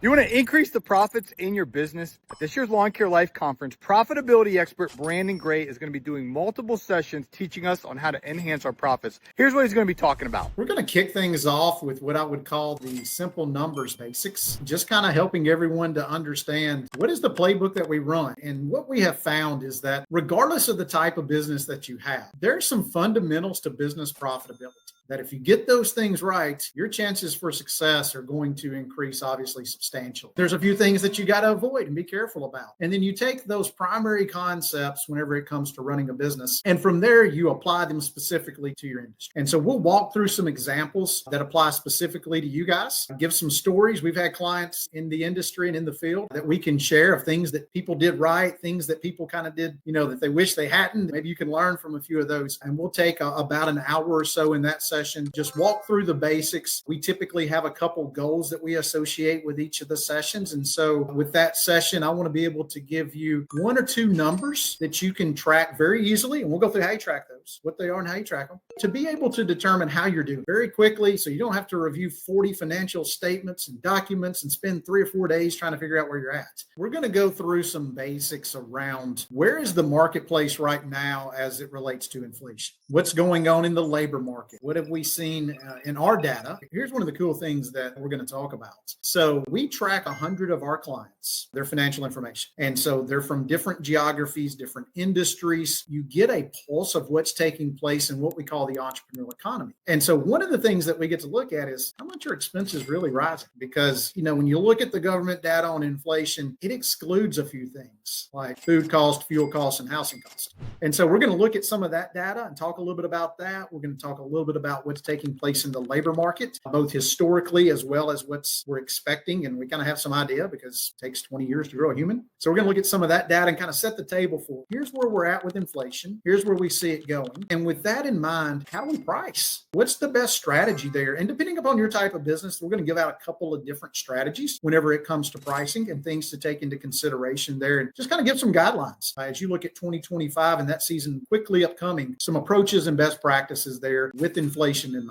You want to increase the profits in your business? At this year's Lawn Care Life Conference, profitability expert Brandon Gray is going to be doing multiple sessions teaching us on how to enhance our profits. Here's what he's going to be talking about. We're going to kick things off with what I would call the simple numbers basics, just kind of helping everyone to understand what is the playbook that we run. And what we have found is that regardless of the type of business that you have, there are some fundamentals to business profitability that if you get those things right, your chances for success are going to increase obviously substantially. There's a few things that you got to avoid and be careful about. And then you take those primary concepts whenever it comes to running a business, and from there you apply them specifically to your industry. And so we'll walk through some examples that apply specifically to you guys, give some stories. We've had clients in the industry and in the field that we can share of things that people did right, things that people kind of did, that they wish they hadn't. Maybe you can learn from a few of those. And we'll take about an hour or so in that session, just walk through the basics. We typically have a couple goals that we associate with each of the sessions. And so with that session, I want to be able to give you one or two numbers that you can track very easily. And we'll go through how you track those, what they are and how you track them, to be able to determine how you're doing very quickly. So you don't have to review 40 financial statements and documents and spend 3 or 4 days trying to figure out where you're at. We're going to go through some basics around where is the marketplace right now as it relates to inflation? What's going on in the labor market? What have we seen in our data? Here's one of the cool things that we're going to talk about. So we track 100 of our clients, their financial information. And so they're from different geographies, different industries. You get a pulse of what's taking place in what we call the entrepreneurial economy. And so one of the things that we get to look at is how much are expenses really rising? Because, when you look at the government data on inflation, it excludes a few things like food cost, fuel costs, and housing costs. And so we're going to look at some of that data and talk a little bit about that. We're going to talk a little bit about what's taking place in the labor market, both historically as well as we're expecting. And we kind of have some idea because it takes 20 years to grow a human. So we're going to look at some of that data and kind of set the table for here's where we're at with inflation. Here's where we see it going. And with that in mind, how do we price? What's the best strategy there? And depending upon your type of business, we're going to give out a couple of different strategies whenever it comes to pricing and things to take into consideration there, and just kind of give some guidelines as you look at 2025 and that season quickly upcoming, some approaches and best practices there with inflation in mind.